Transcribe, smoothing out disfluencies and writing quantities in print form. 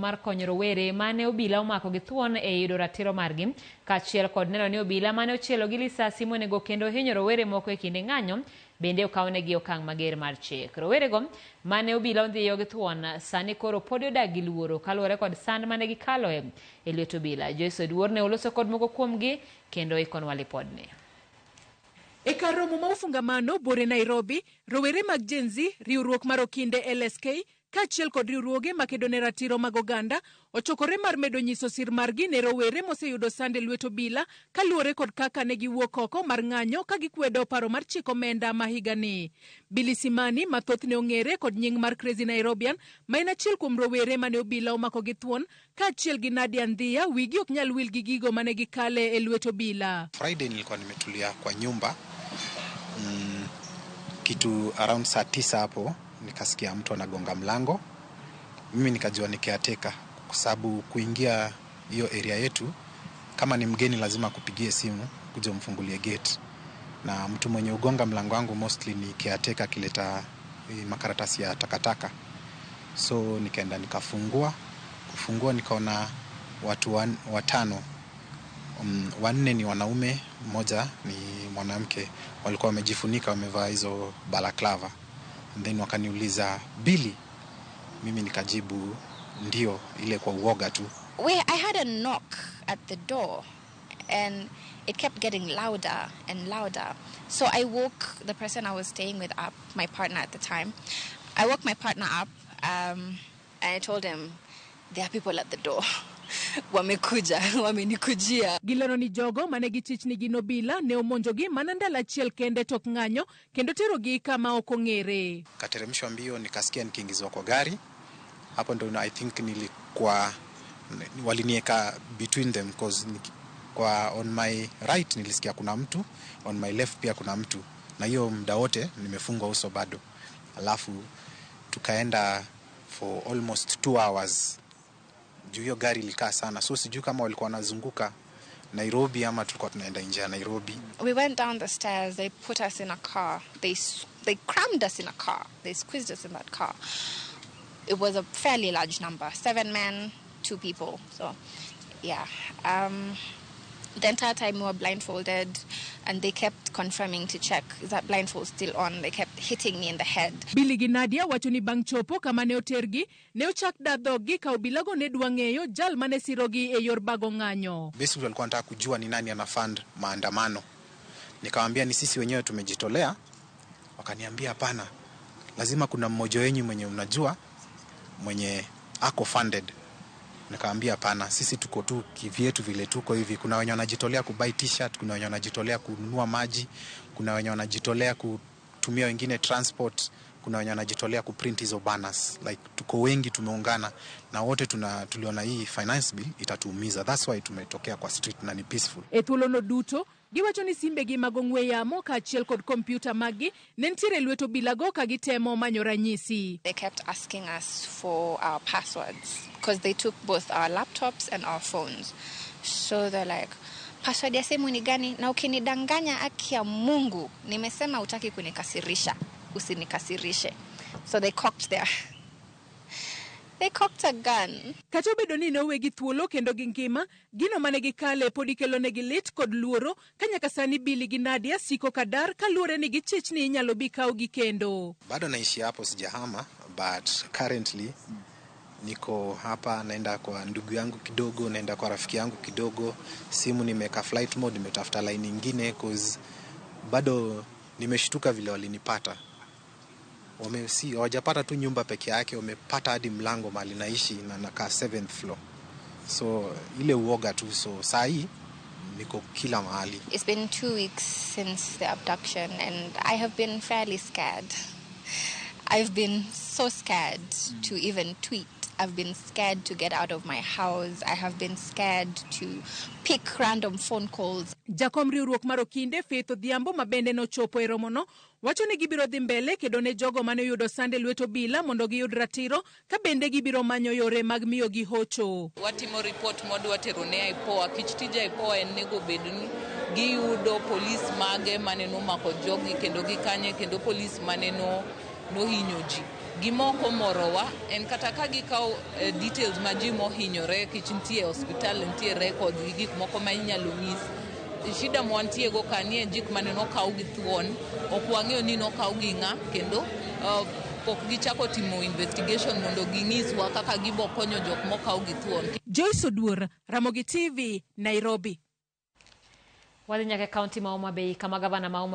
mar konyo rowere mane obila omako gi thuon e yudo ratiro margi, kaachiel kod neno ni obila mane ochielo gi lisasi monego kendo hinyo rowere moko e kinde ng'anyo bende okawnegi okang' mager mar chik. Rowerego mane obila ondhiyo gi thuon sani koro pod odak gi luoro kaluwore kod sand mane gikaloe e lwet obila. Joyce Oduor ne oloso kod moko kuomgi kendo ikonwa lipodni. E kar romo ma ufungamano bore Nairobi, rowere mag Gen Z, riwruok mar okinde LSK, kaachiel kod riwruoge makedo ne ratiro mag oganda, ochokore mar medo nyiso sir margi ne rowere moseyudo sand e lwet obila kaluwore kod kaka ne giwuok oko mar ng'anyo ka gikwedo paro mar chik omenda ma higani. Billy Simani, mathoth ne ong'ere kod nying mar Crazy Nairobian, ma en achiel kuom rowere mane obila omako gi thuon, kaachiel gi Nadia Ndhia, wigi ok nyal wil gi gigo mane gikale e lwet obila. Friday nilikuwa nimetulia kwa nyumba. Kitu around saa 9 hapo nikasikia mtu anagonga mlango. Mimi nikajua ni caretaker kwa sababu kuingia hiyo area yetu kama ni mgeni lazima kupigie simu kuja umfungulie gate. Na mtu mwenye ugonga mlango wangu mostly ni caretaker kileta makaratasi ya takataka. So nikaenda nikafungua. Kufungua nikaona watu watano. Wanne ni wanaume, mmoja ni mwanamke. Walikuwa wamejifunika, wamevaa hizo balaclava. And then wakaniuliza, Billy? Mimi nikajibu ndio, ile kwa uoga tu. I had a knock at the door and it kept getting louder and louder. So I woke the person I was staying with up, my partner at the time. I woke my partner up and I told him, there are people at the door. Wamekuja, wamenikujia. Gilano ni jogo mane gichichni gi nobila ne omonjogi mana ndalo achiel kende tok ng'anyo kendo terogi kama ok ong'ere. Kateremshwa mbio nikasikia nikiingizwa kwa gari. Hapo ndo I think nilikuwa walinieka between them cause kwa on my right nilisikia kuna mtu, on my left pia kuna mtu. Na hiyo muda wote nimefungwa uso bado. Alafu tukaenda for almost 2 hours. Juu hiyo gari ilikaa sana. So sijui kama walikuwa wanazunguka Nairobi ama tulikuwa tunaenda nje ya Nairobi. We went down the stairs, they put us in a car. They crammed us in a car. They squeezed us in that car. It was a fairly large number, 7 men, 2 people. So, yeah. The entire time we were blindfolded and they kept confirming to check, is that blindfold still on? They kept hitting me in the head. Billy gi Nadia wacho ni bang' chopo kama ne otergi, ne ochak dadhogi ka obilago ne dwa ng'eyo jal mane sirogi e yor bago ng'anyo. Basically walikuwa wanataka kujua ni nani ana fund maandamano. Nikamwambia ni sisi wenyewe tumejitolea. Wakaniambia hapana. Lazima kuna mmoja wenyu mwenye unajua mwenye ako funded. Nikamwambia hapana, sisi tuko tu kivyetu vile tuko hivi. Kuna wenye wanajitolea kubuy t-shirt, kuna wenye wanajitolea kununua maji, kuna wenye wanajitolea kutumia wengine transport, kuna wenye wanajitolea kuprint hizo banners. Like tuko wengi tumeungana na wote tuliona hii finance bill itatuumiza. That's why tumetokea kwa street na ni peaceful. Ethulono duto giwacho ni simbegi mag ong'we yamo kaachiel kod kompyuta magi ne ntiere lwet obilago ka gitemo manyo ranyisi. They kept asking us for our passwords because they took both our laptops and our phones. So they're like, password ya simu ni gani? Na ukinidanganya haki ya Mungu, nimesema hutaki kunikasirisha, usinikasirishe. So they cocked a gun. Kata obedo ni nowegi thuolo kendo gi ngima, gino mane gikale podi kelonegi lit kod luoro ka nyaka sani Billy gi Nadia siko kadar kaluwore ni gichich ni inyalo bi kawgi kendo. Bado naishi hapo sijahama, but currently niko hapa, naenda kwa ndugu yangu kidogo, naenda kwa rafiki yangu kidogo. Simu nimeka flight mode, nimetafuta line nyingine cause bado nimeshtuka vile walinipata. Hawajapata tu nyumba peke yake, wamepata hadi mlango mahali naishi na nakaa 7th floor. So ile uoga tu, so saa hii niko kila mahali. It's been 2 weeks since the abduction and I have been fairly scared. I've been so scared to even tweet. I've been scared to get out of my house. I have been scared to pick random phone calls. Jakom riwruok mar okinde Faith Odhiambo mabende nochopo e romono wacho ni gibiro dhi mbele kedo ne jogo mane yudo sande lwet obila mondo giyud ratiro ka bende gibiro manyo yore mag miyo gi hocho. Watimo report modwa tero ne IPOA, kich tija IPOA en nego bedni giyudo polis mage mane no mako jogi kendo gikanye kendo polis mane no hinyo ji. Gimoko morowa en kata ka gikaw details ma ji mohinyore kich nitie hospital nitie records gi gik moko ma inyalo nyis. Shida mwantie go kanie jik mane nokaw gi thuon ok wang'eyo ni nokaw gi ng'a kendo pok gichako timo investigation mondo ginyiswa kaka gibo konyo jok mokaw gi thuon. Joyce Oduor, Ramogi TV, Nairobi. Wadhi nyaka kaunti ma Homa Bay kama gavana ma